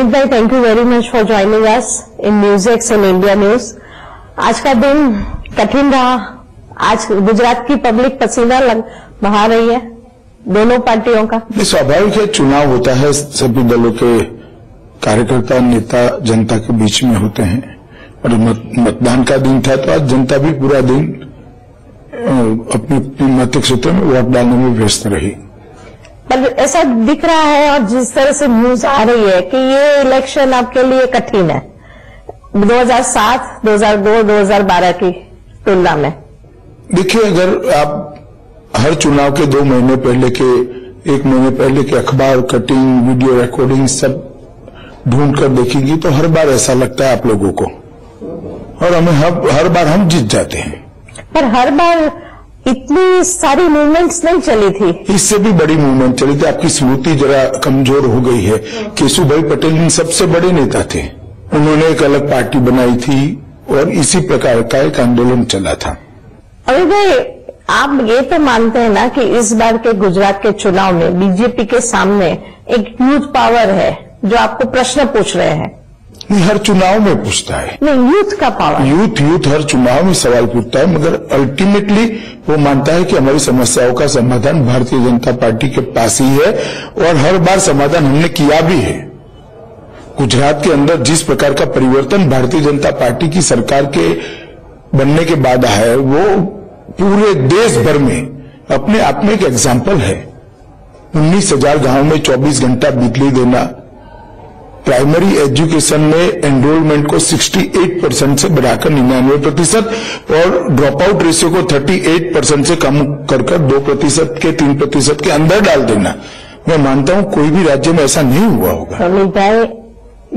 अमित भाई, thank you very much for joining us in news and India news. आज का दिन कठिन रहा। आज गुजरात की पब्लिक पसीना बहा रही है दोनों पार्टियों का। स्वाभाविक है, चुनाव होता है, सभी दलों के कार्यकर्ता नेता जनता के बीच में होते हैं और मतदान का दिन था तो आज जनता भी पूरा दिन अपनी मत क्षेत्र में वोट डालने में व्यस्त रही। पर ऐसा दिख रहा है और जिस तरह से न्यूज आ रही है कि ये इलेक्शन आपके लिए कठिन है 2007, 2002, 2012 की तुलना में। देखिए, अगर आप हर चुनाव के 2 महीने पहले के 1 महीने पहले के अखबार कटिंग, वीडियो रिकॉर्डिंग सब ढूंढ कर देखेंगी तो हर बार ऐसा लगता है आप लोगों को, और हमें हर बार हम जीत जाते हैं। पर हर बार इतनी सारी मूवमेंट्स नहीं चली थी। इससे भी बड़ी मूवमेंट चली थी। आपकी स्मृति जरा कमजोर हो गई है। केशुभाई पटेल इन सबसे बड़े नेता थे, उन्होंने एक अलग पार्टी बनाई थी और इसी प्रकार का एक आंदोलन चला था। अभी भाई, आप ये तो मानते हैं ना कि इस बार के गुजरात के चुनाव में बीजेपी के सामने एक यूथ पावर है जो आपको प्रश्न पूछ रहे हैं? नहीं, हर चुनाव में पूछता है। नहीं, यूथ का पावर, यूथ हर चुनाव में सवाल पूछता है, मगर अल्टीमेटली वो मानता है कि हमारी समस्याओं का समाधान भारतीय जनता पार्टी के पास ही है और हर बार समाधान हमने किया भी है। गुजरात के अंदर जिस प्रकार का परिवर्तन भारतीय जनता पार्टी की सरकार के बनने के बाद है वो पूरे देश भर में अपने आप में एक एग्जाम्पल है। 19,000 गांव में 24 घंटा बिजली देना, प्राइमरी एजुकेशन में एनरोलमेंट को 68% से बढ़ाकर 99% और ड्रॉप आउट रेशियो को 38% से कम कर 2% के 3% के अंदर डाल देना। मैं मानता हूं कोई भी राज्य में ऐसा नहीं हुआ होगा। अमित भाई,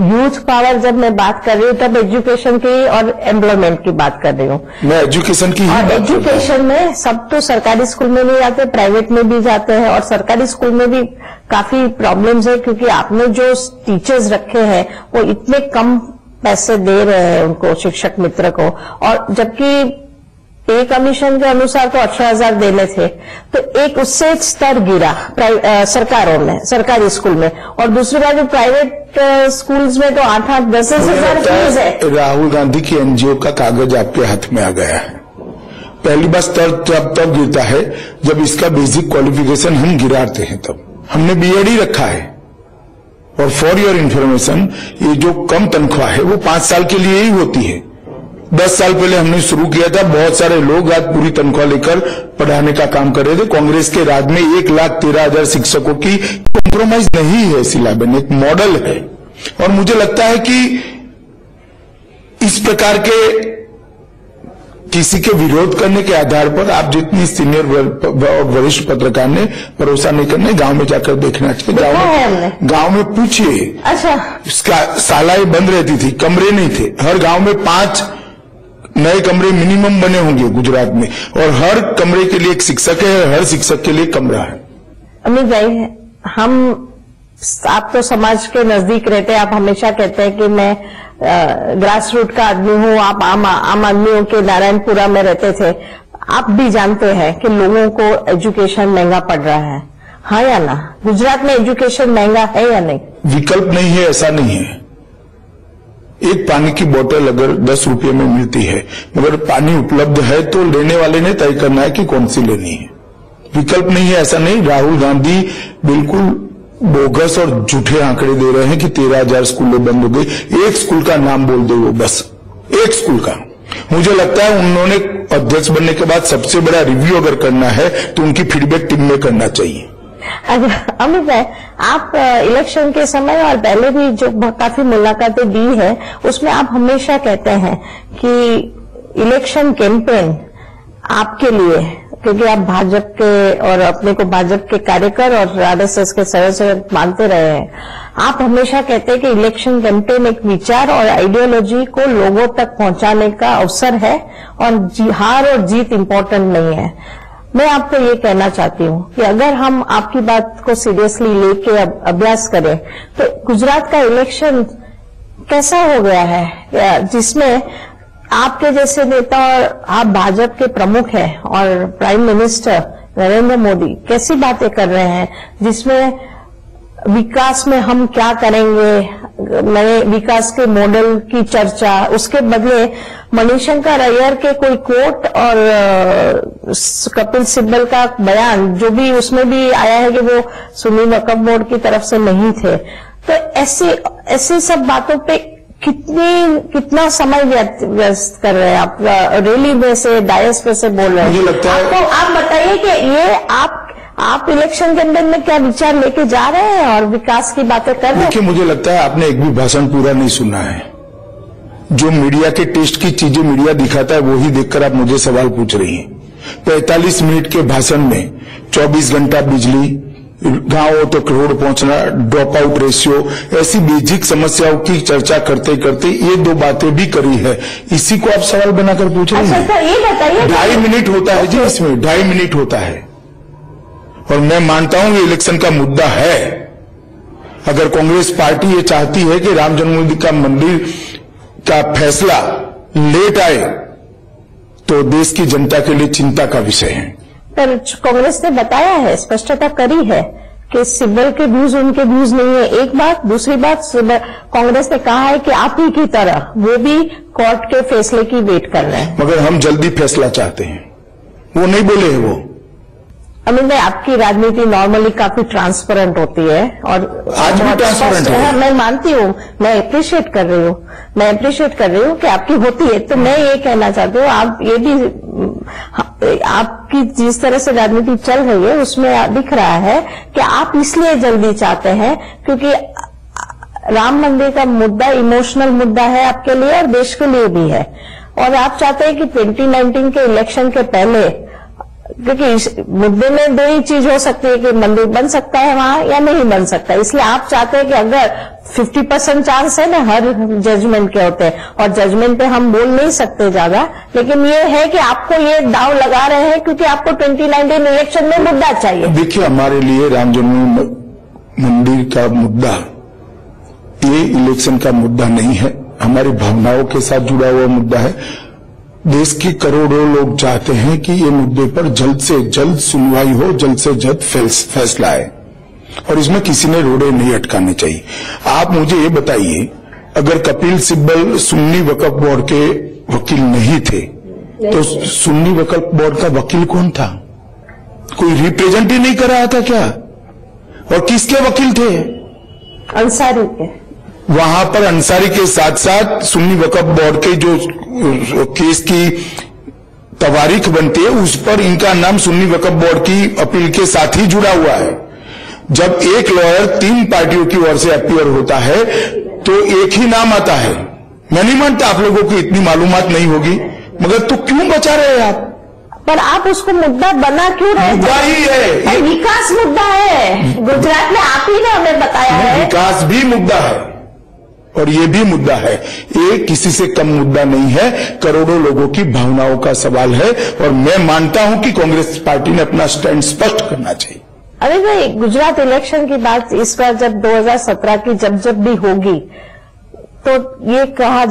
यूथ पावर जब मैं बात कर रही हूँ तब एजुकेशन की और एम्प्लॉयमेंट की बात कर रही हूँ। मैं एजुकेशन की ही बात कर रही हूं। एजुकेशन में सब तो सरकारी स्कूल में नहीं जाते, प्राइवेट में भी जाते हैं और सरकारी स्कूल में भी काफी प्रॉब्लम्स है क्योंकि आपने जो टीचर्स रखे हैं वो इतने कम पैसे दे रहे हैं उनको, शिक्षक मित्र को, और जबकि पे कमीशन के अनुसार तो 18,000 देने थे, तो एक उससे एक स्तर गिरा सरकारों में, सरकारी स्कूल में, और दूसरी बात प्राइवेट स्कूल्स में तो 8-8, 10,000 फीस है। राहुल गांधी की एनजीओ का कागज आपके हाथ में आ गया है। पहली बार स्तर तब गिरता है जब इसका बेसिक क्वालिफिकेशन हम गिराते हैं, तब हमने बीएड ही रखा है। और फॉर योर इन्फॉर्मेशन, ये जो कम तनख्वाह है वो 5 साल के लिए ही होती है। 10 साल पहले हमने शुरू किया था, बहुत सारे लोग आज पूरी तनख्वाह लेकर पढ़ाने का काम कर रहे थे। कांग्रेस के राज में 1,13,000 शिक्षकों की कॉम्प्रोमाइज नहीं है सिलेबस, एक मॉडल है। और मुझे लगता है कि इस प्रकार के किसी के विरोध करने के आधार पर आप जितनी सीनियर और वरिष्ठ पत्रकार ने भरोसा नहीं करना, गांव में जाकर देखना चाहिए। गांव में पूछिए। अच्छा, उसका शालाएं बंद रहती थी, कमरे नहीं थे। हर गांव में 5 नए कमरे मिनिमम बने होंगे गुजरात में, और हर कमरे के लिए एक शिक्षक है, हर शिक्षक के लिए कमरा है। अमित भाई, आप तो समाज के नजदीक रहते हैं, आप हमेशा कहते हैं कि मैं ग्रास रूट का आदमी हूं, आप आम आदमियों के नारायणपुरा में रहते थे। आप भी जानते हैं कि लोगों को एजुकेशन महंगा पड़ रहा है, हाँ या ना? गुजरात में एजुकेशन महंगा है या नहीं? विकल्प नहीं है, ऐसा नहीं है। एक पानी की बोतल अगर 10 रुपये में मिलती है, मगर पानी उपलब्ध है तो लेने वाले ने तय करना है कि कौन सी लेनी है। विकल्प नहीं है, ऐसा नहीं। राहुल गांधी बिल्कुल बोगस और झूठे आंकड़े दे रहे हैं कि 13,000 स्कूलें बंद हो गई। एक स्कूल का नाम बोल दे वो, बस एक स्कूल का। मुझे लगता है उन्होंने अध्यक्ष बनने के बाद सबसे बड़ा रिव्यू अगर करना है तो उनकी फीडबैक टीम में करना चाहिए। अमित भाई, आप इलेक्शन के समय और पहले भी जो काफी मुलाकातें दी है उसमें आप हमेशा कहते हैं कि इलेक्शन कैंपेन आपके लिए, क्योंकि आप भाजपा के और अपने को भाजपा के कार्यकर और आरएसएस के सदस्य मानते रहे हैं, आप हमेशा कहते हैं कि इलेक्शन कैंपेन एक विचार और आइडियोलॉजी को लोगों तक पहुंचाने का अवसर है और हार और जीत इम्पोर्टेंट नहीं है। मैं आपको ये कहना चाहती हूँ कि अगर हम आपकी बात को सीरियसली लेके अभ्यास करें तो गुजरात का इलेक्शन कैसा हो गया है जिसमें आपके जैसे नेता और आप भाजपा के प्रमुख हैं और प्राइम मिनिस्टर नरेंद्र मोदी कैसी बातें कर रहे हैं जिसमें विकास में हम क्या करेंगे, नए विकास के मॉडल की चर्चा, उसके बदले मणिशंकर अय्यर के कोई कोट और कपिल सिब्बल का बयान, जो भी उसमें भी आया है कि वो सुन्नी वक्फ बोर्ड की तरफ से नहीं थे, तो ऐसी सब बातों पे कितना समय व्यस्त कर रहे हैं आप? रैली में से, डायस पे से बोल रहे हैं। मुझे लगता है आपको, आप बताइए कि ये आप इलेक्शन कैंपेन में क्या विचार लेके जा रहे हैं और विकास की बातें कर रहे हैं? देखिए, मुझे लगता है आपने एक भी भाषण पूरा नहीं सुना है। जो मीडिया के टेस्ट की चीजें मीडिया दिखाता है वही देखकर आप मुझे सवाल पूछ रही हैं। 45 मिनट के भाषण में 24 घंटा बिजली, गांवों तक रोड पहुंचना, ड्रॉप आउट रेशियो, ऐसी बेसिक समस्याओं की चर्चा करते करते ये 2 बातें भी करी है। इसी को आप सवाल बनाकर पूछ रही हैं। अच्छा, ये बताइए, 2.5 मिनट होता है जी, इसमें 2.5 मिनट होता है। और मैं मानता हूं ये इलेक्शन का मुद्दा है। अगर कांग्रेस पार्टी ये चाहती है कि राम जन्मभूमि का मंदिर का फैसला लेट आए, तो देश की जनता के लिए चिंता का विषय है। पर कांग्रेस ने बताया है, स्पष्टता करी है कि सिब्बल के व्यूज उनके व्यूज नहीं है। एक बात, दूसरी बात, कांग्रेस ने कहा है कि आप ही की तरह वो भी कोर्ट के फैसले की वेट कर रहे हैं। मगर हम जल्दी फैसला चाहते हैं, वो नहीं बोले हैं। वो अमित भाई, आपकी राजनीति नॉर्मली काफी ट्रांसपेरेंट होती है और आज भी ट्रांसपेरेंट है। मैं मानती हूँ, मैं अप्रिशिएट कर रही हूँ कि आपकी होती है। तो मैं ये कहना चाहती हूँ, आप ये भी, आपकी जिस तरह से राजनीति चल रही है उसमें दिख रहा है कि आप इसलिए जल्दी चाहते हैं क्योंकि राम मंदिर का मुद्दा इमोशनल मुद्दा है आपके लिए और देश के लिए भी है, और आप चाहते हैं कि 2019 के इलेक्शन के पहले, क्योंकि इस मुद्दे में 2 ही चीज हो सकती है कि मंदिर बन सकता है वहां या नहीं बन सकता, इसलिए आप चाहते हैं कि अगर 50% चांस है ना हर जजमेंट के होते हैं, और जजमेंट पे हम बोल नहीं सकते ज्यादा, लेकिन ये है कि आपको ये दाव लगा रहे हैं क्योंकि आपको 2019 इलेक्शन में मुद्दा चाहिए। देखिए, हमारे लिए राम जन्मभूमि मंदिर का मुद्दा ये इलेक्शन का मुद्दा नहीं है, हमारी भावनाओं के साथ जुड़ा हुआ मुद्दा है। देश के करोड़ों लोग चाहते हैं कि ये मुद्दे पर जल्द से जल्द सुनवाई हो, जल्द से जल्द फैसला आए, और इसमें किसी ने रोड़े नहीं अटकाने चाहिए। आप मुझे ये बताइए, अगर कपिल सिब्बल सुन्नी वक्फ बोर्ड के वकील नहीं थे तो सुन्नी वक्फ बोर्ड का वकील कौन था? कोई रिप्रेजेंट ही नहीं कर रहा था क्या? और किसके वकील थे? अंसारी के। वहां पर अंसारी के साथ साथ सुन्नी वक्फ बोर्ड के जो केस की तवारीख बनती है उस पर इनका नाम सुन्नी वक्फ बोर्ड की अपील के साथ ही जुड़ा हुआ है। जब एक लॉयर 3 पार्टियों की ओर से अपीयर होता है तो एक ही नाम आता है। मैं नहीं मानता आप लोगों को इतनी मालूमात नहीं होगी, मगर तो क्यों बचा रहे हैं आप? पर आप उसको मुद्दा बना क्यों रहे? मुद्दा ही है, विकास मुद्दा है। गुजरात में आप ही ने हमें बताया है। विकास भी मुद्दा है और ये भी मुद्दा है। ये किसी से कम मुद्दा नहीं है, करोड़ों लोगों की भावनाओं का सवाल है, और मैं मानता हूं कि कांग्रेस पार्टी ने अपना स्टैंड स्पष्ट करना चाहिए। अरे भाई, गुजरात इलेक्शन की बात इस बार जब 2017 की जब भी होगी तो ये कहा,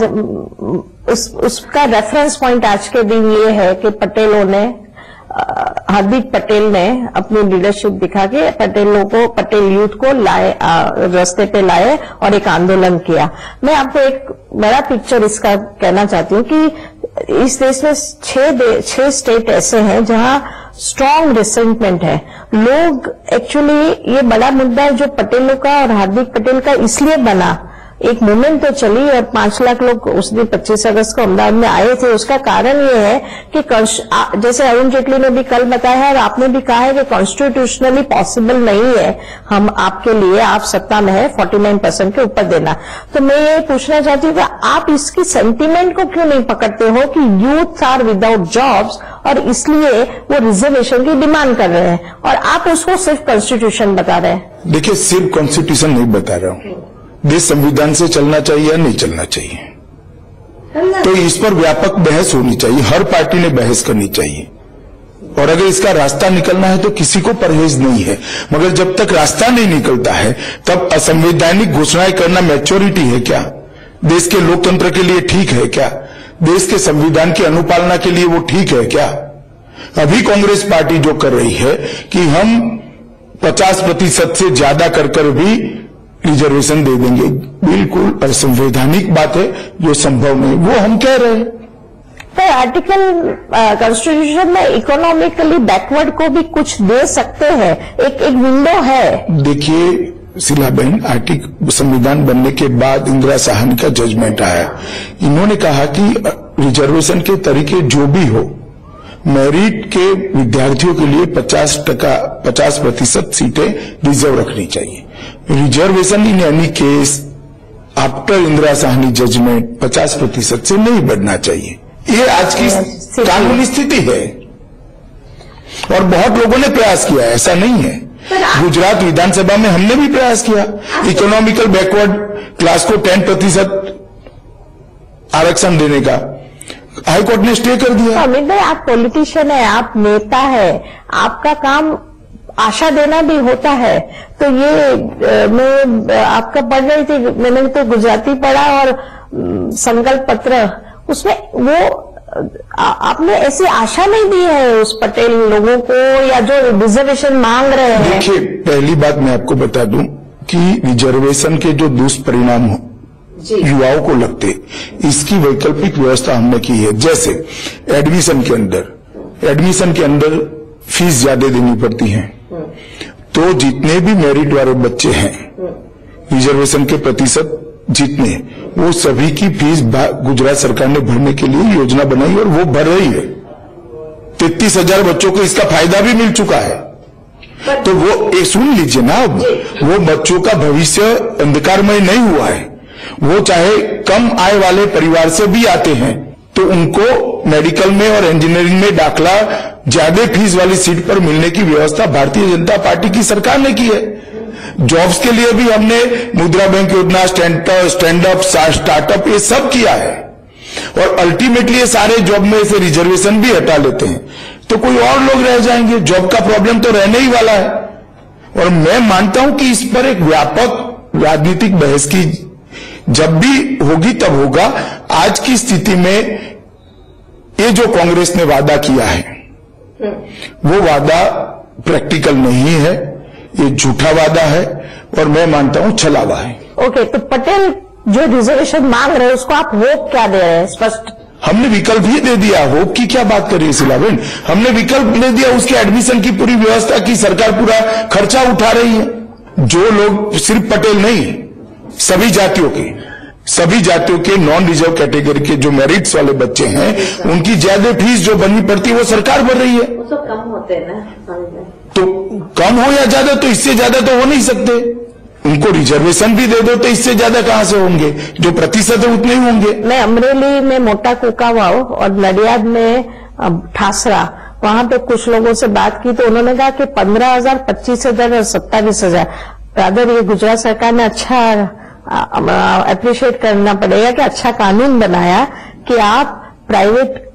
उसका रेफरेंस पॉइंट आज के दिन ये है कि हार्दिक पटेल ने अपनी लीडरशिप दिखा के पटेल यूथ को लाए, रास्ते पे लाए और एक आंदोलन किया। मैं आपको एक बड़ा पिक्चर इसका कहना चाहती हूँ कि इस देश में 6 स्टेट ऐसे हैं जहां स्ट्रांग रिसेंटमेंट है। लोग एक्चुअली, ये बड़ा मुद्दा है जो पटेलों का और हार्दिक पटेल का इसलिए बना, एक मूवमेंट तो चली और 5 लाख लोग उस दिन 25 अगस्त को अहमदाबाद में आए थे। उसका कारण ये है कि जैसे अरुण जेटली ने भी कल बताया है और आपने भी कहा है कि कॉन्स्टिट्यूशनली पॉसिबल नहीं है हम आपके लिए, आप सत्ता में है, 49% के ऊपर देना। तो मैं ये पूछना चाहती हूँ कि आप इसकी सेंटीमेंट को क्यों नहीं पकड़ते हो कि यूथ आर विदाउट जॉब्स और इसलिए वो रिजर्वेशन की डिमांड कर रहे हैं, और आप उसको सिर्फ कॉन्स्टिट्यूशन बता रहे हैं। देखिए, सिर्फ कॉन्स्टिट्यूशन नहीं बता रहा हूं, देश संविधान से चलना चाहिए या नहीं चलना चाहिए, तो इस पर व्यापक बहस होनी चाहिए, हर पार्टी ने बहस करनी चाहिए। और अगर इसका रास्ता निकलना है तो किसी को परहेज नहीं है, मगर जब तक रास्ता नहीं निकलता है तब असंवैधानिक घोषणाएं करना मैच्योरिटी है क्या? देश के लोकतंत्र के लिए ठीक है क्या? देश के संविधान की अनुपालना के लिए वो ठीक है क्या? अभी कांग्रेस पार्टी जो कर रही है कि हम 50% से ज्यादा कर भी रिजर्वेशन दे देंगे, बिल्कुल असंवैधानिक बात है, जो संभव नहीं, वो हम कह रहे हैं। तो आर्टिकल कॉन्स्टिट्यूशन में इकोनॉमिकली बैकवर्ड को भी कुछ दे सकते हैं, एक विंडो है। देखिए शीलाबेन, आर्टिकल संविधान बनने के बाद इंदिरा साहनी का जजमेंट आया, इन्होंने कहा कि रिजर्वेशन के तरीके जो भी हो, मेरिट के विद्यार्थियों के लिए 50% सीटें रिजर्व रखनी चाहिए। Reservation in any case after Indira Sawhney judgment 50% से नहीं बढ़ना चाहिए। ये आज की कानूनी स्थिति है और बहुत लोगों ने प्रयास किया, ऐसा नहीं है। गुजरात विधानसभा में हमने भी प्रयास किया इकोनॉमिकल बैकवर्ड क्लास को 10% आरक्षण देने का, हाईकोर्ट ने स्टे कर दिया। अमित भाई, आप पॉलिटिशियन है, आप नेता है, आपका काम आशा देना भी होता है। तो ये मैं आपका पढ़ रही थी, मैंने तो गुजराती पढ़ा और संकल्प पत्र, उसमें वो आपने ऐसी आशा नहीं दी है उस पटेल लोगों को, या जो रिजर्वेशन मांग रहे हैं। देखिए, पहली बात मैं आपको बता दूं कि रिजर्वेशन के जो दुष्परिणाम युवाओं को लगते, इसकी वैकल्पिक व्यवस्था हमने की है। जैसे एडमिशन के अंदर फीस ज्यादा देनी पड़ती है, तो जितने भी मेरिट वाले बच्चे हैं, रिजर्वेशन के प्रतिशत जितने, वो सभी की फीस गुजरात सरकार ने भरने के लिए योजना बनाई और वो भर रही है। 33,000 बच्चों को इसका फायदा भी मिल चुका है। तो वो सुन लीजिए ना, वो बच्चों का भविष्य अंधकारमय नहीं हुआ है। वो चाहे कम आय वाले परिवार से भी आते हैं, तो उनको मेडिकल में और इंजीनियरिंग में दाखला ज्यादा फीस वाली सीट पर मिलने की व्यवस्था भारतीय जनता पार्टी की सरकार ने की है। जॉब्स के लिए भी हमने मुद्रा बैंक योजना, स्टैंड अप, स्टार्टअप, ये सब किया है। और अल्टीमेटली ये सारे जॉब में से रिजर्वेशन भी हटा लेते हैं तो कोई और लोग रह जाएंगे। जॉब का प्रॉब्लम तो रहने ही वाला है। और मैं मानता हूं कि इस पर एक व्यापक राजनीतिक बहस की जब भी होगी तब होगा। आज की स्थिति में ये जो कांग्रेस ने वादा किया है, वो वादा प्रैक्टिकल नहीं है, ये झूठा वादा है और मैं मानता हूं छलावा है। ओके, तो पटेल जो रिजर्वेशन मांग रहे हैं उसको आप होप क्या दे रहे हैं? स्पष्ट हमने विकल्प ही दे दिया। होप की क्या बात कर रही है शीलाबेन? हमने विकल्प दे दिया, उसके एडमिशन की पूरी व्यवस्था की, सरकार पूरा खर्चा उठा रही है। जो लोग, सिर्फ पटेल नहीं, सभी जातियों के नॉन रिजर्व कैटेगरी के जो मेरिट्स वाले बच्चे हैं, उनकी ज्यादा फीस जो बननी पड़ती है वो सरकार भर रही है। वो सब कम होते हैं ना, तो कम हो या ज्यादा, तो इससे ज्यादा तो हो नहीं सकते। उनको रिजर्वेशन भी दे दो तो इससे ज्यादा कहां से होंगे? जो प्रतिशत है उतने ही होंगे। मैं अमरेली में मोटा कुकावाव और नडियाद में ठासरा, वहां पे कुछ लोगों से बात की तो उन्होंने कहा कि 15,000, 25,000 और 27,000। रादर ये गुजरात सरकार ने अच्छा अप्रिशिएट करना पड़ेगा कि अच्छा कानून बनाया कि आप प्राइवेट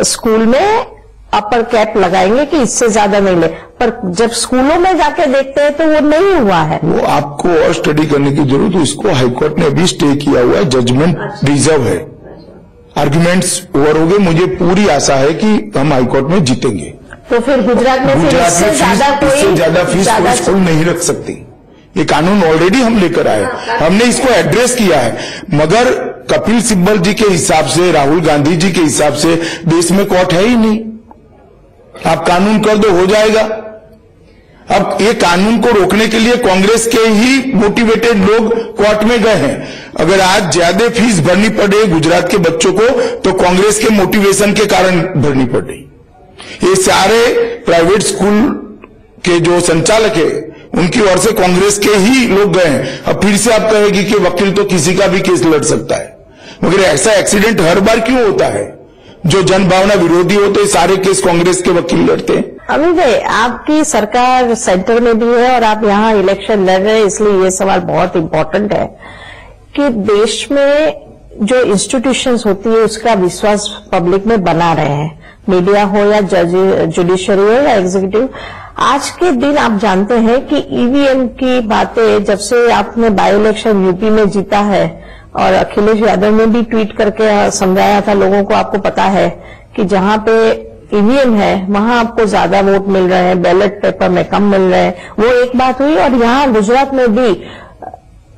स्कूल में अपर कैप लगाएंगे कि इससे ज्यादा नहीं ले, पर जब स्कूलों में जाके देखते हैं तो वो नहीं हुआ है। वो आपको और स्टडी करने की जरूरत है। इसको हाईकोर्ट ने अभी स्टे किया हुआ है, जजमेंट रिजर्व है, आर्ग्यूमेंट्स ओवर हो गए। मुझे पूरी आशा है कि हम हाईकोर्ट में जीतेंगे। तो फिर गुजरात में इससे ज्यादा फीस कोई स्कूल नहीं रख सकती। ये कानून ऑलरेडी हम लेकर आए, हमने इसको एड्रेस किया है। मगर कपिल सिब्बल जी के हिसाब से, राहुल गांधी जी के हिसाब से देश में कोर्ट है ही नहीं। आप कानून कर दो, हो जाएगा। अब ये कानून को रोकने के लिए कांग्रेस के ही मोटिवेटेड लोग कोर्ट में गए हैं। अगर आज ज्यादा फीस भरनी पड़े गुजरात के बच्चों को, तो कांग्रेस के मोटिवेशन के कारण भरनी पड़ रही। ये सारे प्राइवेट स्कूल के जो संचालक है, उनकी ओर से कांग्रेस के ही लोग गए हैं। अब फिर से आप कहेगी कि वकील तो किसी का भी केस लड़ सकता है, मगर ऐसा एक्सीडेंट हर बार क्यों होता है? जो जनभावना विरोधी होते हैं, सारे केस कांग्रेस के वकील लड़ते हैं। अमित भाई, आपकी सरकार सेंटर में भी है और आप यहाँ इलेक्शन लड़ रहे हैं, इसलिए ये सवाल बहुत इम्पोर्टेंट है कि देश में जो इंस्टीट्यूशंस होती है उसका विश्वास पब्लिक में बना रहे हैं, मीडिया हो या जुडिशरी हो या एग्जीक्यूटिव। आज के दिन आप जानते हैं कि ईवीएम की बातें, जब से आपने बाई इलेक्शन यूपी में जीता है और अखिलेश यादव ने भी ट्वीट करके समझाया था लोगों को, आपको पता है कि जहां पे ईवीएम है वहां आपको ज्यादा वोट मिल रहे हैं, बैलेट पेपर में कम मिल रहे हैं, वो एक बात हुई। और यहाँ गुजरात में भी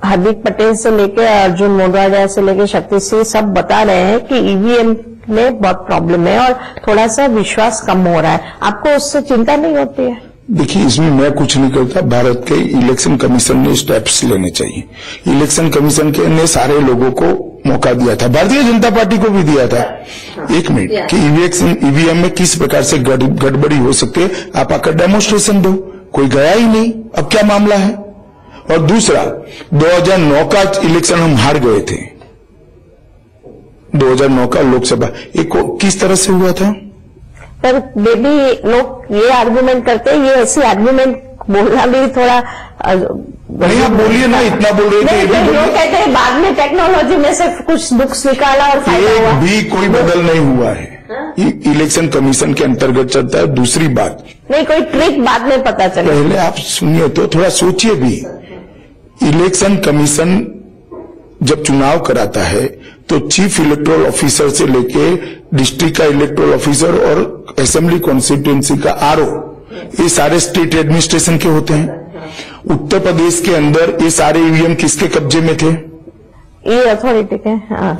हार्दिक पटेल से लेकर अर्जुन मोढवाडिया से लेकर शक्ति सिंह सब बता रहे हैं कि ईवीएम में बहुत प्रॉब्लम है और थोड़ा सा विश्वास कम हो रहा है। आपको उससे चिंता नहीं होती है? देखिए, इसमें मैं कुछ नहीं करता। भारत के इलेक्शन कमीशन ने स्टेप्स लेने चाहिए। इलेक्शन कमीशन के ने सारे लोगों को मौका दिया था, भारतीय जनता पार्टी को भी दिया था, 1 मिनट कि ईवीएम में किस प्रकार से गड़बड़ी हो सकती है, आप आकर डेमोन्स्ट्रेशन दो। कोई गया ही नहीं, अब क्या मामला है? और दूसरा, 2009 का इलेक्शन हम हार गए थे, 2009 का लोकसभा एक किस तरह से हुआ था? पर बेबी लोग ये आर्गुमेंट करते हैं, ये ऐसी आर्गुमेंट बोलना भी थोड़ा नहीं, आप बोलिए ना, इतना बोल रहे थे। लोग कहते हैं बाद में टेक्नोलॉजी में से कुछ नुक्स निकाला और फायदा हुआ। भी कोई बदल नहीं हुआ है, इलेक्शन कमीशन के अंतर्गत चलता है। दूसरी बात, नहीं कोई ट्रिक बाद में पता चले। पहले आप सुनिए तो थोड़ा सोचिए भी। इलेक्शन कमीशन जब चुनाव कराता है तो चीफ इलेक्टोरल ऑफिसर से लेके डिस्ट्रिक्ट का इलेक्टोरल ऑफिसर और असेंबली कॉन्स्टिट्यूएंसी का आरओ, ये सारे स्टेट एडमिनिस्ट्रेशन के होते हैं। उत्तर प्रदेश के अंदर ये सारे ईवीएम किसके कब्जे में थे? ये अथॉरिटी के।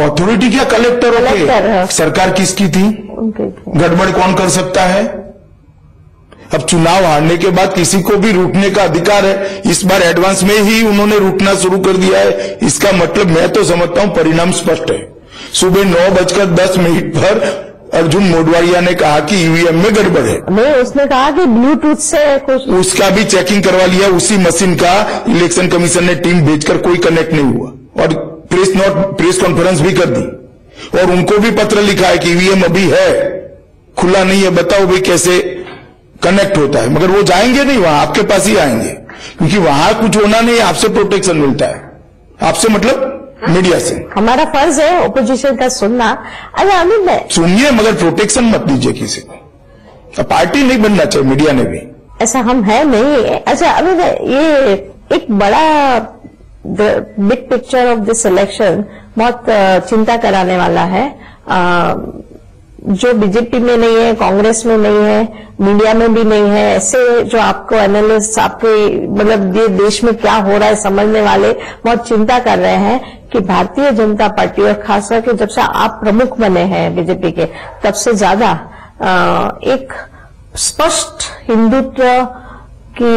अथॉरिटी क्या, कलेक्टर थे। सरकार किसकी थी? गड़बड़ कौन कर सकता है? अब चुनाव हारने के बाद किसी को भी रूठने का अधिकार है। इस बार एडवांस में ही उन्होंने रूठना शुरू कर दिया है। इसका मतलब मैं तो समझता हूं परिणाम स्पष्ट है। सुबह 9:10 पर अर्जुन मोढवाडिया ने कहा कि ईवीएम में गड़बड़ है। नहीं, उसने कहा कि ब्लूटूथ से कुछ, उसका भी चेकिंग करवा लिया। उसी मशीन का इलेक्शन कमीशन ने टीम भेजकर कोई कनेक्ट नहीं हुआ और प्रेस कॉन्फ्रेंस भी कर दी और उनको भी पत्र लिखा है कि ईवीएम अभी है, खुला नहीं है, बताओ भाई कैसे कनेक्ट होता है। मगर वो जाएंगे नहीं वहां, आपके पास ही आएंगे, क्योंकि वहां कुछ होना नहीं, आपसे प्रोटेक्शन मिलता है। आपसे मतलब मीडिया से। हमारा फर्ज है ओपोजिशन का सुनना। अरे अमित, सुनिए मगर प्रोटेक्शन मत दीजिए किसी को। पार्टी नहीं बनना चाहिए मीडिया ने भी। ऐसा हम है नहीं। अच्छा अमित, ये एक बड़ा big picture of this election बहुत चिंता कराने वाला है। जो बीजेपी में नहीं है, कांग्रेस में नहीं है, मीडिया में भी नहीं है, ऐसे जो आपको एनालिस्ट, आपके मतलब ये देश में क्या हो रहा है समझने वाले बहुत चिंता कर रहे हैं कि भारतीय जनता पार्टी और खास करके जब से आप प्रमुख बने हैं बीजेपी के, तब से ज्यादा एक स्पष्ट हिंदुत्व की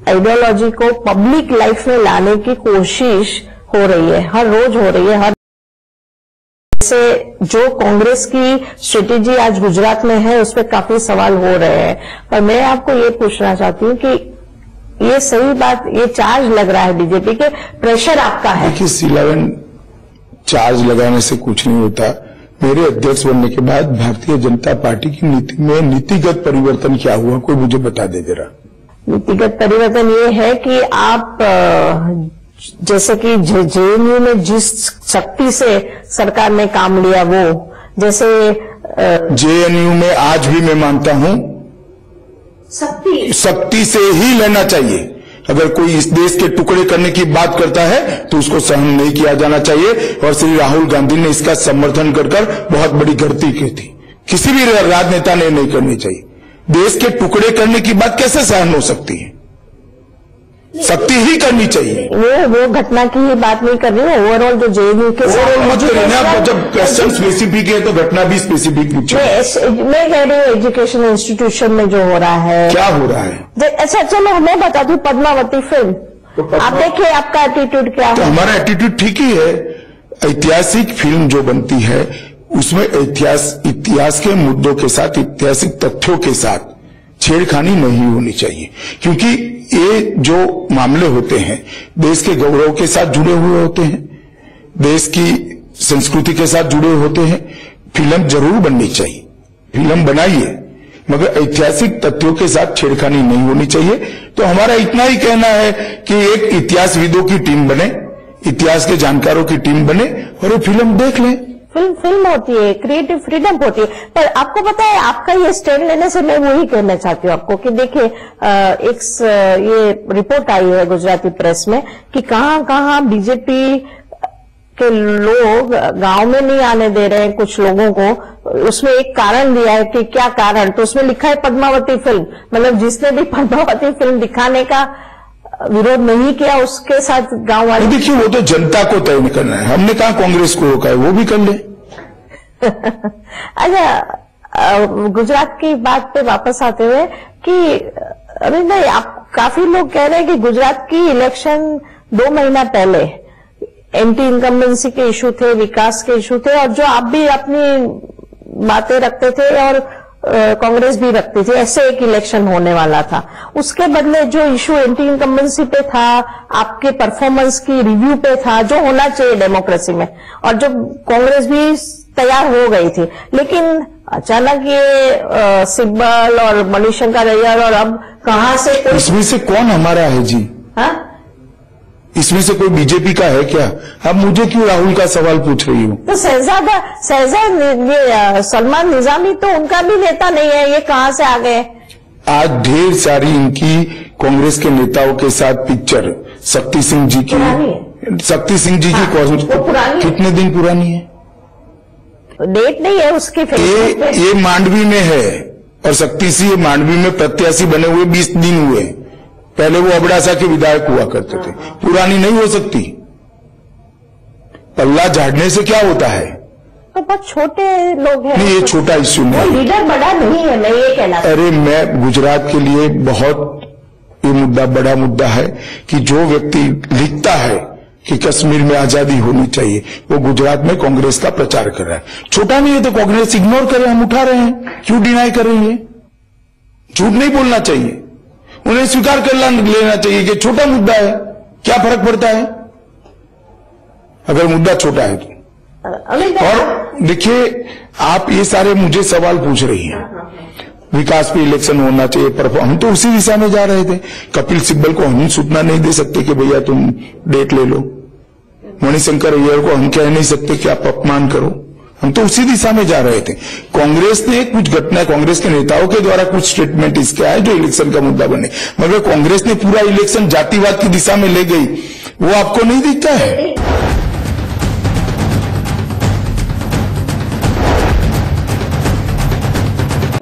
आइडियोलॉजी को पब्लिक लाइफ में लाने की कोशिश हो रही है, हर रोज हो रही है। से जो कांग्रेस की स्ट्रेटेजी आज गुजरात में है उस पर काफी सवाल हो रहे हैं। पर मैं आपको ये पूछना चाहती हूँ कि ये सही बात, ये चार्ज लग रहा है बीजेपी के, प्रेशर आपका है? देखिए सिलावन, चार्ज लगाने से कुछ नहीं होता। मेरे अध्यक्ष बनने के बाद भारतीय जनता पार्टी की नीति में नीतिगत परिवर्तन क्या हुआ, कोई मुझे बता दे जरा। नीतिगत परिवर्तन ये है कि आप जैसे कि जेएनयू में जिस शक्ति से सरकार ने काम लिया, वो जैसे जेएनयू में आज भी मैं मानता हूं शक्ति से ही लेना चाहिए। अगर कोई इस देश के टुकड़े करने की बात करता है तो उसको सहन नहीं किया जाना चाहिए। और श्री राहुल गांधी ने इसका समर्थन कर बहुत बड़ी गलती की थी। किसी भी राजनेता ने नहीं करनी चाहिए। देश के टुकड़े करने की बात कैसे सहन हो सकती है? शक्ति ही करनी चाहिए। वो घटना की ही बात नहीं कर रही है, ओवरऑल जो जेएनयू के साथ जब क्वेश्चन स्पेसिफिक है तो घटना भी स्पेसिफिक पूछे। मैं कह रही हूँ एजुकेशन इंस्टीट्यूशन में जो हो रहा है, क्या हो रहा है। अच्छा चलो मैं बता दूं, पद्मावती फिल्म तो आप देखिए, आपका एटीट्यूड क्या है? हमारा एटीट्यूड ठीक ही है। ऐतिहासिक फिल्म जो बनती है उसमें इतिहास के मुद्दों के साथ, ऐतिहासिक तथ्यों के साथ छेड़खानी नहीं होनी चाहिए, क्योंकि ये जो मामले होते हैं देश के गौरव के साथ जुड़े हुए होते हैं, देश की संस्कृति के साथ जुड़े होते हैं। फिल्म जरूर बननी चाहिए, फिल्म बनाइए, मगर ऐतिहासिक तथ्यों के साथ छेड़खानी नहीं होनी चाहिए। तो हमारा इतना ही कहना है कि एक इतिहासविदों की टीम बने, इतिहास के जानकारों की टीम बने और ये फिल्म देख लें। फिल्म होती है, क्रिएटिव फ्रीडम होती है। पर आपको पता है, आपका ये स्टैंड लेने से मैं वही कहना चाहती हूँ आपको कि देखिए एक ये रिपोर्ट आई है गुजराती प्रेस में कि कहाँ बीजेपी के लोग गांव में नहीं आने दे रहे हैं कुछ लोगों को, उसमें एक कारण दिया है कि क्या कारण, तो उसमें लिखा है पद्मावती फिल्म, मतलब जिसने भी पद्मावती फिल्म दिखाने का विरोध नहीं किया उसके साथ गांव वाले। देखिए वो तो जनता को तय करना है, हमने कहा कांग्रेस को रोका है, वो भी कर ले। अच्छा, गुजरात की बात पे वापस आते हुए कि अमित भाई, आप काफी लोग कह रहे हैं कि गुजरात की इलेक्शन 2 महीना पहले एंटी इनकम्बेंसी के इशू थे, विकास के इशू थे, और जो आप भी अपनी बातें रखते थे और कांग्रेस भी रखती थी, ऐसे एक इलेक्शन होने वाला था। उसके बदले जो इशू एंटी इनकम्बेंसी पे था, आपके परफॉर्मेंस की रिव्यू पे था, जो होना चाहिए डेमोक्रेसी में, और जो कांग्रेस भी तैयार हो गई थी, लेकिन अचानक ये सिब्बल और मणिशंकर अय्यर, और अब कहां से इसमें से कौन हमारा है जी? हाँ, इसमें से कोई बीजेपी का है क्या? अब मुझे क्यों राहुल का सवाल पूछ रही हूँ? तो शहजाद ये सलमान निजामी तो उनका भी नेता नहीं है, ये कहां से आ गए? आज ढेर सारी इनकी कांग्रेस के नेताओं के साथ पिक्चर, शक्ति सिंह जी की, शक्ति सिंह जी की कितने दिन पुरानी है? डेट नहीं है उसकी। ये मांडवी में है, और शक्ति सिंह मांडवी में प्रत्याशी बने हुए 20 दिन हुए। पहले वो अबड़ासा के विधायक हुआ करते थे, पुरानी नहीं हो सकती। पल्ला झाड़ने से क्या होता है? तो बहुत छोटे लोग हैं। नहीं, ये छोटा इश्यू नहीं, लीडर बड़ा नहीं है, मैं ये कहना। अरे मैं गुजरात के लिए बहुत ये मुद्दा बड़ा मुद्दा है कि जो व्यक्ति लिखता है कि कश्मीर में आजादी होनी चाहिए, वो गुजरात में कांग्रेस का प्रचार कर रहा है। छोटा नहीं है तो कांग्रेस इग्नोर करे, हम उठा रहे हैं, क्यों डिनाई कर रही है? झूठ नहीं बोलना चाहिए, उन्हें स्वीकार कर लेना चाहिए कि छोटा मुद्दा है, क्या फर्क पड़ता है अगर मुद्दा छोटा है तो। और देखिए, आप ये सारे मुझे सवाल पूछ रही हैं, विकास पे इलेक्शन होना चाहिए, पर हम तो उसी दिशा में जा रहे थे। कपिल सिब्बल को हम सूचना नहीं दे सकते कि भैया तुम डेट ले लो, मणिशंकर अय्यर को हम कह नहीं सकते कि आप अपमान करो, हम तो उसी दिशा में जा रहे थे। कांग्रेस ने कुछ घटना, कांग्रेस के नेताओं के द्वारा कुछ स्टेटमेंट इसके आए जो इलेक्शन का मुद्दा बने, मगर कांग्रेस ने पूरा इलेक्शन जातिवाद की दिशा में ले गई, वो आपको नहीं दिखता है?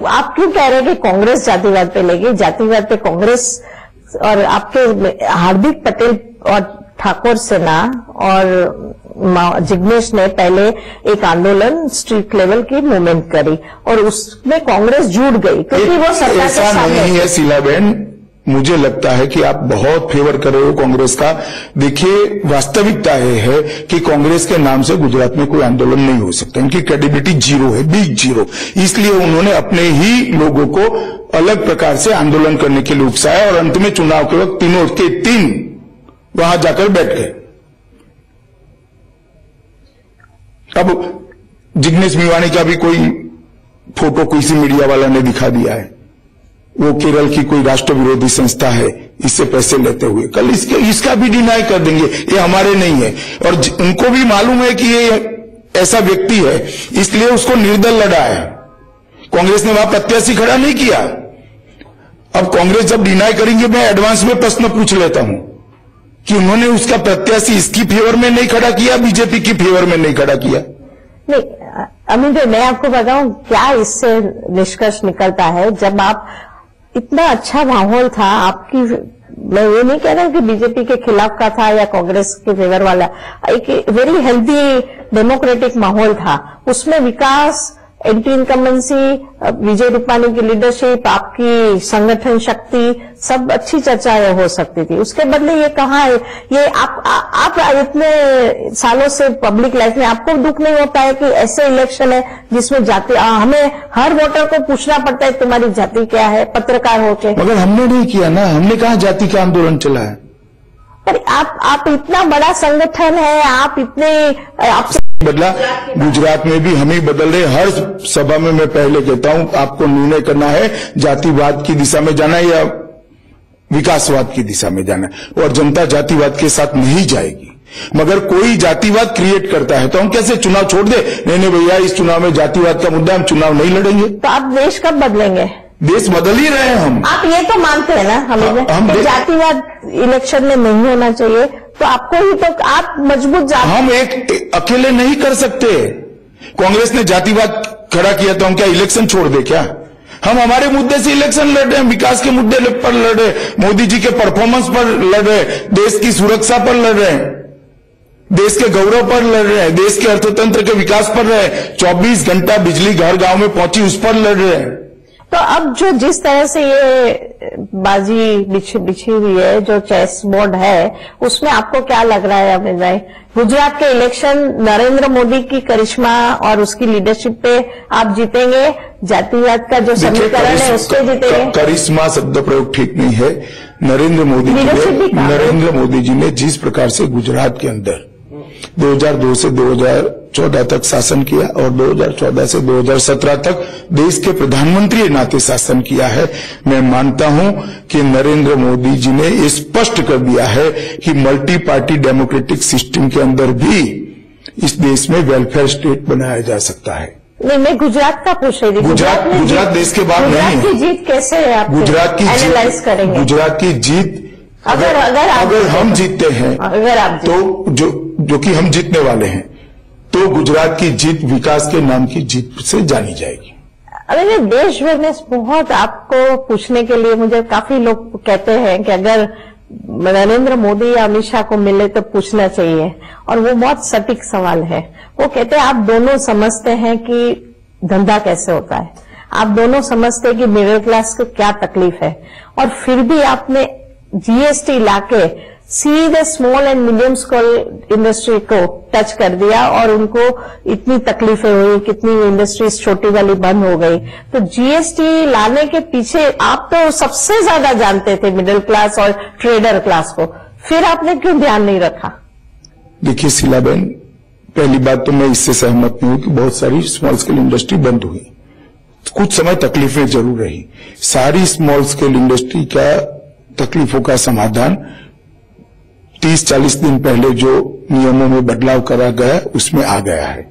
आप क्यों कह रहे हैं कि कांग्रेस जातिवाद पे ले गई? जातिवाद पे कांग्रेस और आपके हार्दिक पटेल और ठाकुर सेना और जिग्नेश ने पहले एक आंदोलन स्ट्रीट लेवल की मूवमेंट करी, और उसमें कांग्रेस जुट गई क्योंकि वो सरकार के सामने। नहीं है शीलाबेन, मुझे लगता है कि आप बहुत फेवर कर रहे हो कांग्रेस का। देखिए, वास्तविकता यह है कि कांग्रेस के नाम से गुजरात में कोई आंदोलन नहीं हो सकता, इनकी क्रेडिबिलिटी जीरो है, बिग जीरो। इसलिए उन्होंने अपने ही लोगों को अलग प्रकार से आंदोलन करने के लिए उकसाया, और अंत में चुनाव के वक्त तीनों के तीन वहां जाकर बैठ गए। अब जिग्नेश मेवाणी का भी कोई फोटो किसी मीडिया वाला ने दिखा दिया है, वो केरल की कोई राष्ट्र विरोधी संस्था है, इससे पैसे लेते हुए, कल इसका भी डिनाई कर देंगे, ये हमारे नहीं है। और उनको भी मालूम है कि ये ऐसा व्यक्ति है, इसलिए उसको निर्दल लड़ा है। कांग्रेस ने वहां प्रत्याशी खड़ा नहीं किया। अब कांग्रेस जब डिनाई करेंगे, मैं एडवांस में प्रश्न पूछ लेता हूं कि उन्होंने उसका प्रत्याशी इसकी फेवर में नहीं खड़ा किया, बीजेपी की फेवर में नहीं खड़ा किया। नहीं अमित, मैं आपको बताऊं क्या इससे निष्कर्ष निकलता है। जब आप इतना अच्छा माहौल था आपकी, मैं ये नहीं कह रहा हूं कि बीजेपी के खिलाफ का था या कांग्रेस के फेवर वाला, एक वेरी हेल्दी डेमोक्रेटिक माहौल था, उसमें विकास, एंटी इनकम्बेंसी, विजय रूपाणी की लीडरशिप, आपकी संगठन शक्ति, सब अच्छी चर्चाएं हो सकती थी। उसके बदले ये कहाँ है? ये आप इतने सालों से पब्लिक लाइफ में आपको दुख नहीं होता है कि ऐसे इलेक्शन है जिसमें जाति, हमें हर वोटर को पूछना पड़ता है तुम्हारी जाति क्या है, पत्रकार होके। मगर हमने नहीं किया ना, हमने कहा जाति का आंदोलन चला है। पर आप इतना बड़ा संगठन है, आप इतने आपसे बदला, गुजरात में भी हम ही बदल रहे। हर सभा में मैं पहले कहता हूं, आपको निर्णय करना है जातिवाद की दिशा में जाना है या विकासवाद की दिशा में जाना है, और जनता जातिवाद के साथ नहीं जाएगी। मगर कोई जातिवाद क्रिएट करता है तो हम कैसे चुनाव छोड़ दे? नहीं भैया, इस चुनाव में जातिवाद का मुद्दा, हम चुनाव नहीं लड़ेंगे। तो आप देश कब बदलेंगे? देश बदल ही रहे हैं हम। आप ये तो मानते हैं ना, हम जातिवाद इलेक्शन में नहीं होना चाहिए, तो आपको ही तो आप मजबूत हम एक अकेले नहीं कर सकते। कांग्रेस ने जातिवाद खड़ा किया तो हम क्या इलेक्शन छोड़ दे क्या? हम हमारे मुद्दे से इलेक्शन लड़ रहे हैं, विकास के मुद्दे पर लड़ रहे हैं, मोदी जी के परफॉर्मेंस पर लड़ रहे हैं, देश की सुरक्षा पर लड़ रहे हैं, देश के गौरव पर लड़ रहे हैं, देश के अर्थतंत्र के विकास पर लड़ रहे हैं, 24 घंटा बिजली घर गांव में पहुंची उस पर लड़ रहे हैं। तो अब जो जिस तरह से ये बाजी बिछी हुई है, जो चेस बोर्ड है, उसमें आपको क्या लग रहा है अमित भाई? गुजरात के इलेक्शन नरेंद्र मोदी की करिश्मा और उसकी लीडरशिप पे आप जीतेंगे, जातिवाद का जो समीकरण है उसको जीतेंगे? करिश्मा शब्द प्रयोग ठीक नहीं है। नरेंद्र मोदी जी ने जिस प्रकार से गुजरात के अंदर 2002 से 2014 तक शासन किया और 2014 से 2017 तक देश के प्रधानमंत्री के नाते शासन किया है, मैं मानता हूं कि नरेंद्र मोदी जी ने ये स्पष्ट कर दिया है कि मल्टी पार्टी डेमोक्रेटिक सिस्टम के अंदर भी इस देश में वेलफेयर स्टेट बनाया जा सकता है। नहीं, मैं गुजरात का पूछ रही थी। गुजरात देश के बाद नहीं है। गुजरात की जीत कैसे है? आप गुजरात की एनालाइज करेंगे? गुजरात की जीत अगर हम जीतते हैं, अगर आप तो जो कि हम जीतने वाले हैं, तो गुजरात की जीत विकास के नाम की जीत से जानी जाएगी। अरे देश भर में बहुत आपको पूछने के लिए मुझे काफी लोग कहते हैं कि अगर नरेंद्र मोदी या अमित शाह को मिले तो पूछना चाहिए, और वो बहुत सटीक सवाल है। वो कहते हैं आप दोनों समझते हैं कि धंधा कैसे होता है, आप दोनों समझते हैं कि मिडिल क्लास को क्या तकलीफ है, और फिर भी आपने जीएसटी लाके सीधे small and medium scale industry को टच कर दिया और उनको इतनी तकलीफें हुई, कितनी इंडस्ट्रीज छोटी वाली बंद हो गई। तो जीएसटी लाने के पीछे आप तो सबसे ज्यादा जानते थे मिडिल क्लास और ट्रेडर क्लास को, फिर आपने क्यों ध्यान नहीं रखा? देखिए शीलाबेन, पहली बात तो मैं इससे सहमत नहीं हूं कि बहुत सारी स्मॉल स्केल इंडस्ट्री बंद हुई। कुछ समय तकलीफें जरूर रही। सारी स्मॉल स्केल इंडस्ट्री का तकलीफों का समाधान 30-40 दिन पहले जो नियमों में बदलाव करा गया उसमें आ गया है।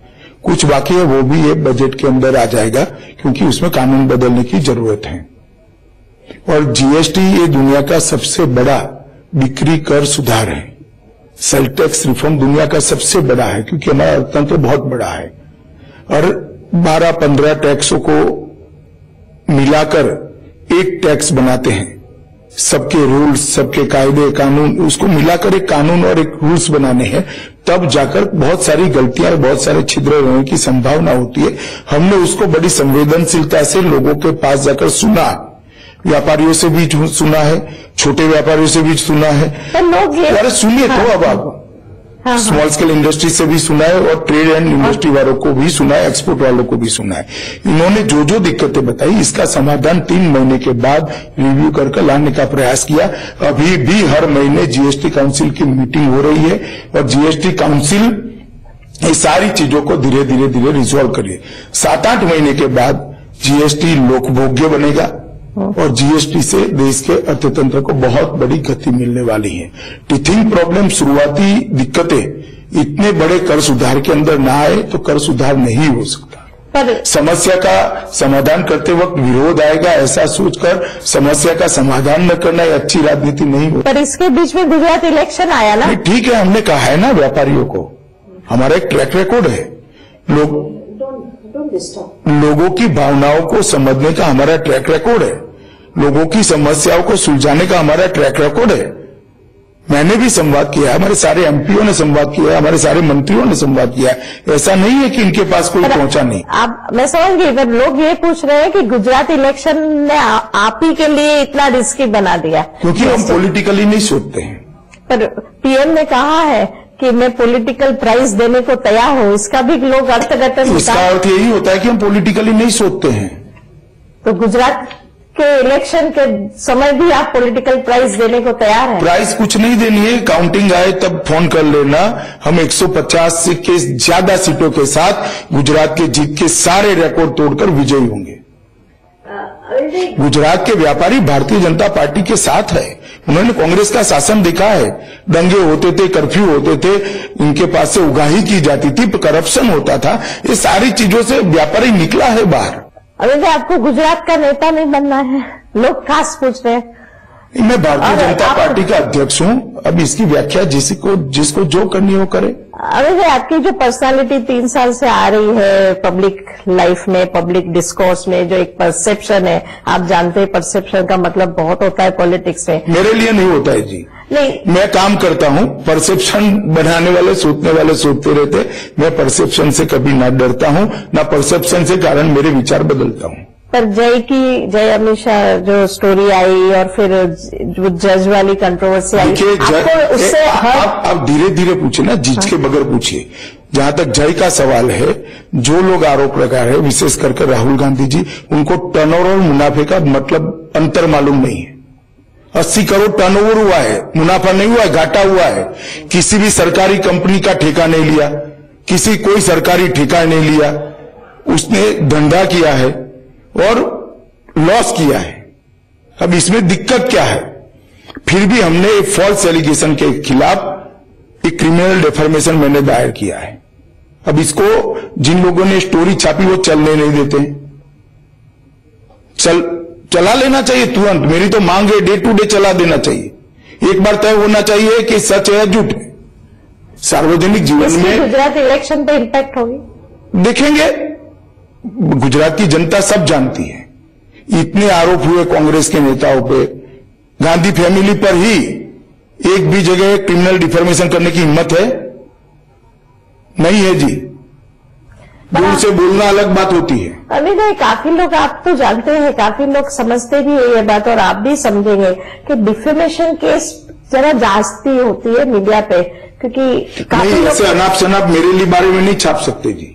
कुछ बाकी है, वो भी ये बजट के अंदर आ जाएगा, क्योंकि उसमें कानून बदलने की जरूरत है। और जीएसटी ये दुनिया का सबसे बड़ा बिक्री कर सुधार है। सेल टैक्स रिफॉर्म दुनिया का सबसे बड़ा है, क्योंकि हमारा अर्थतंत्र बहुत बड़ा है, और 12-15 टैक्सों को मिलाकर एक टैक्स बनाते हैं। सबके रूल्स, सबके कायदे कानून, उसको मिलाकर एक कानून और एक रूल्स बनाने हैं, तब जाकर बहुत सारी गलतियां और बहुत सारे छिद्र होने की संभावना होती है। हमने उसको बड़ी संवेदनशीलता से लोगों के पास जाकर सुना, व्यापारियों से भी सुना है, छोटे व्यापारियों से भी सुना है। अरे सुनिए तो अब आप स्मॉल स्केल इंडस्ट्री से भी सुना है और ट्रेड एंड इंडस्ट्री वालों को भी सुना है, एक्सपोर्ट वालों को भी सुना है। इन्होंने जो जो दिक्कतें बताई, इसका समाधान 3 महीने के बाद रिव्यू करके लाने का प्रयास किया। अभी भी हर महीने जीएसटी काउंसिल की मीटिंग हो रही है और जीएसटी काउंसिल ये सारी चीजों को धीरे धीरे रिजॉल्व करिए। 7-8 महीने के बाद जीएसटी लोकभोग्य बनेगा और जीएसटी से देश के अर्थतंत्र को बहुत बड़ी गति मिलने वाली है। टीथिंग प्रॉब्लम, शुरुआती दिक्कतें इतने बड़े कर सुधार के अंदर ना आए तो कर सुधार नहीं हो सकता। समस्या का समाधान करते वक्त विरोध आएगा, ऐसा सोचकर समस्या का समाधान न करना अच्छी राजनीति नहीं हो। पर इसके बीच में गुजरात इलेक्शन आया ना। ठीक है, हमने कहा है ना व्यापारियों को, हमारा एक ट्रैक रिकॉर्ड है। लोगों की भावनाओं को समझने का हमारा ट्रैक रिकॉर्ड है, लोगों की समस्याओं को सुलझाने का हमारा ट्रैक रिकॉर्ड है। मैंने भी संवाद किया है, हमारे सारे एमपीओ ने संवाद किया है, हमारे सारे मंत्रियों ने संवाद किया है। ऐसा नहीं है कि इनके पास कोई पहुंचा नहीं। मैं समझ गई, पर लोग ये पूछ रहे हैं कि गुजरात इलेक्शन ने आप ही के लिए इतना रिस्की बना दिया, क्योंकि हम पॉलिटिकली नहीं सोचते हैं। पर पीएम ने कहा है कि मैं पॉलिटिकल प्राइज देने को तैयार हूं, इसका भी लोग अर्थघटन, इसका अर्थ यही होता है कि हम पॉलिटिकली नहीं सोचते हैं। तो गुजरात के इलेक्शन के समय भी आप पॉलिटिकल प्राइज देने को तैयार हैं? प्राइज कुछ नहीं देनी है, काउंटिंग आए तब फोन कर लेना। हम 150 के ज्यादा सीटों के साथ गुजरात के जीत के सारे रिकॉर्ड तोड़कर विजयी होंगे। गुजरात के व्यापारी भारतीय जनता पार्टी के साथ है। उन्होंने कांग्रेस का शासन देखा है, दंगे होते थे, कर्फ्यू होते थे, इनके पास से उगाही की जाती थी, करप्शन होता था। ये सारी चीजों से व्यापारी निकला है बाहर। अभी आपको गुजरात का नेता नहीं बनना है, लोग खास पूछ रहे हैं। मैं भारतीय जनता पार्टी का अध्यक्ष हूं। अब इसकी व्याख्या जिसको जो करनी हो करे। अभी आपकी जो पर्सनालिटी 3 साल से आ रही है पब्लिक लाइफ में, पब्लिक डिस्कोर्स में, जो एक परसेप्शन है, आप जानते हैं परसेप्शन का मतलब बहुत होता है पॉलिटिक्स में। मेरे लिए नहीं होता है जी, नहीं, मैं काम करता हूं। परसेप्शन बनाने वाले, सोचने वाले सोचते रहते। मैं परसेप्शन से कभी ना डरता हूं, ना परसेप्शन से कारण मेरे विचार बदलता हूं। पर जय अमित शाह जो स्टोरी आई और फिर जो जज वाली कंट्रोवर्सी आई, आपको उससे आप धीरे धीरे पूछिए ना, जीत के बगैर पूछिए। जहां तक जय का सवाल है, जो लोग आरोप लगा रहे हैं, विशेष करके राहुल गांधी जी, उनको टर्नओवर और मुनाफे का मतलब अंतर मालूम नहीं है। 80 करोड़ टर्नओवर हुआ है, मुनाफा नहीं हुआ है, घाटा हुआ है। किसी भी सरकारी कंपनी का ठेका नहीं लिया, कोई सरकारी ठेका नहीं लिया, उसने धंधा किया है और लॉस किया है। अब इसमें दिक्कत क्या है? फिर भी हमने एक फॉल्स एलिगेशन के खिलाफ एक क्रिमिनल डिफॉर्मेशन मैंने दायर किया है। अब इसको जिन लोगों ने स्टोरी छापी वो चलने नहीं देते। चला लेना चाहिए तुरंत। मेरी तो मांग है, डे टू डे चला देना चाहिए। एक बार तय होना चाहिए कि सच है या झूठ है। सार्वजनिक जीवन में गुजरात इलेक्शन पे इम्पैक्ट होगी, देखेंगे। गुजरात की जनता सब जानती है। इतने आरोप हुए कांग्रेस के नेताओं पे, गांधी फैमिली पर ही एक भी जगह क्रिमिनल डिफॉर्मेशन करने की हिम्मत है? नहीं है जी। दूर से बोलना अलग बात होती है। अभी नहीं, काफी लोग, आप तो जानते हैं, काफी लोग समझते भी है ये बात, और आप भी समझेंगे कि डिफेमेशन केस जरा जांचती होती है मीडिया पे, क्योंकि काफी लोग ऐसे अनाप शनाप मेरे बारे में नहीं छाप सकते जी।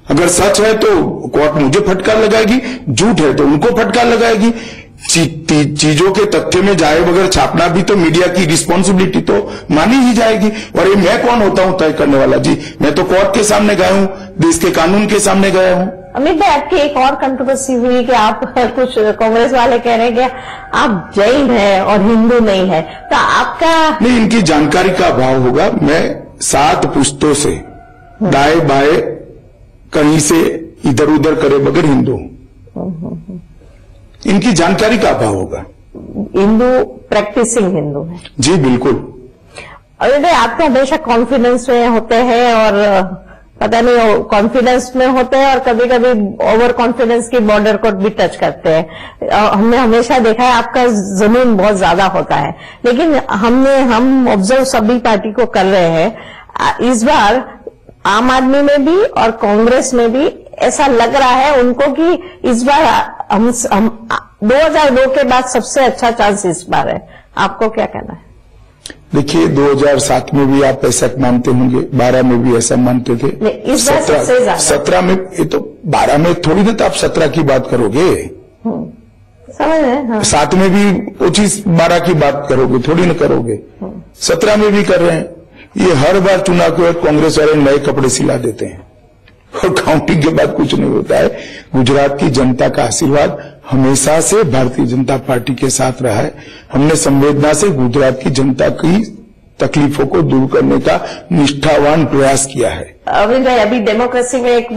अगर सच है तो कोर्ट मुझे फटकार लगाएगी, झूठ है तो उनको फटकार लगाएगी। चीजों के तथ्य में जाए बगैर छापना भी तो मीडिया की रिस्पॉन्सिबिलिटी तो मानी ही जाएगी। और ये मैं कौन होता हूं तय करने वाला जी? मैं तो कोर्ट के सामने गया हूं, देश के कानून के सामने गया हूं। अमित भाई, आपकी एक और कंट्रोवर्सी हुई कि आप, कुछ कांग्रेस वाले कह रहे हैं कि आप जैन हैं और हिंदू नहीं है, तो आपका नहीं, इनकी जानकारी का अभाव होगा। मैं 7 पुश्तों से दाएं बाएं कहीं से इधर उधर करे बगैर हिंदू हूं। इनकी जानकारी का अभाव होगा। हिंदू, प्रैक्टिसिंग हिंदू है जी, बिल्कुल। अरे आप तो हमेशा कॉन्फिडेंस में होते हैं, और पता नहीं कॉन्फिडेंस में होते हैं और कभी कभी ओवर कॉन्फिडेंस की बॉर्डर को भी टच करते हैं। हमने हमेशा देखा है आपका जुनून बहुत ज्यादा होता है, लेकिन हम ऑब्जर्व सभी पार्टी को कर रहे हैं। इस बार आम आदमी में भी और कांग्रेस में भी ऐसा लग रहा है उनको कि इस बार हम 2002 के बाद सबसे अच्छा चांस इस बार है। आपको क्या कहना है? देखिए, 2007 में भी आप ऐसा मानते होंगे, 12 में भी ऐसा मानते थे, इस बार सबसे ज्यादा 17 में। ये तो 12 में थोड़ी ना, तो आप 17 की बात करोगे, समझ रहे? हाँ। 7 में भी 25-12 की बात करोगे, थोड़ी ना करोगे। 17 में भी कर रहे हैं। ये हर बार चुनाव के बाद कांग्रेस वाले नए कपड़े सिला देते हैं और काउंटिंग के बाद कुछ नहीं होता है। गुजरात की जनता का आशीर्वाद हमेशा से भारतीय जनता पार्टी के साथ रहा है। हमने संवेदना से गुजरात की जनता की तकलीफों को दूर करने का निष्ठावान प्रयास किया है। अभी डेमोक्रेसी में एक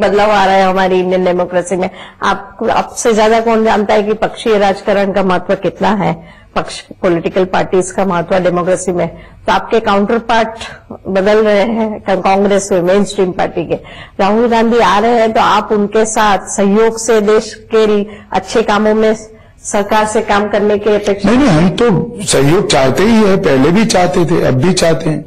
बदलाव आ रहा है हमारी इंडियन डेमोक्रेसी में। आपसे ज्यादा कौन जानता है कि पक्षीय राजकारण का महत्व कितना है, पॉलिटिकल पार्टीज का महत्व डेमोक्रेसी में। तो आपके काउंटर पार्ट बदल रहे हैं कांग्रेस में, मेन स्ट्रीम पार्टी के। राहुल गांधी आ रहे हैं, तो आप उनके साथ सहयोग से देश के अच्छे कामों में सरकार से काम करने की अपेक्षा? नहीं, हम तो सहयोग चाहते ही है, पहले भी चाहते थे, अब भी चाहते हैं।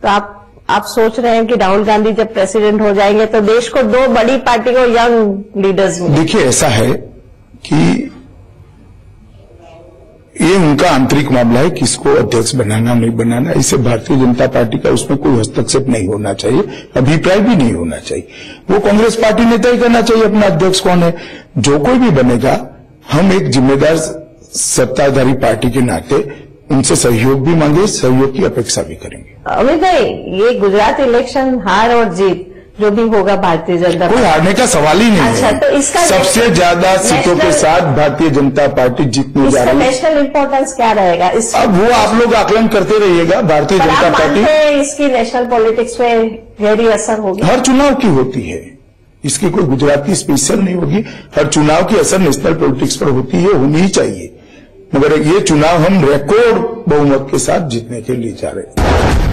तो आप सोच रहे हैं कि राहुल गांधी जब प्रेसिडेंट हो जाएंगे तो देश को 2 बड़ी पार्टी को यंग लीडर्स में? देखिए, ऐसा है कि ये उनका आंतरिक मामला है, किसको अध्यक्ष बनाना नहीं बनाना। इससे भारतीय जनता पार्टी का उसमें कोई हस्तक्षेप नहीं होना चाहिए, अभिप्राय भी नहीं होना चाहिए। वो कांग्रेस पार्टी ने तय करना चाहिए अपना अध्यक्ष कौन है। जो कोई भी बनेगा, हम एक जिम्मेदार सत्ताधारी पार्टी के नाते उनसे सहयोग भी मांगे, सहयोग की अपेक्षा भी करेंगे। अमित भाई, ये गुजरात इलेक्शन हार और जीत जो भी होगा भारतीय जनता पार्टी, कोई हारने का सवाल ही नहीं है। अच्छा, तो इसका सबसे ज्यादा सीटों के साथ भारतीय जनता पार्टी जीतने जा रही है। नेशनल इंपॉर्टेंस क्या रहेगा? अब वो आप लोग आकलन करते रहिएगा। भारतीय जनता पार्टी, इसकी नेशनल पॉलिटिक्स में गहरी असर होगी? हर चुनाव की होती है, इसकी कोई गुजरात की स्पेशल नहीं होगी। हर चुनाव की असर नेशनल पॉलिटिक्स पर होती है, होनी ही चाहिए। मगर ये चुनाव हम रिकॉर्ड बहुमत के साथ जीतने के लिए जा रहे हैं।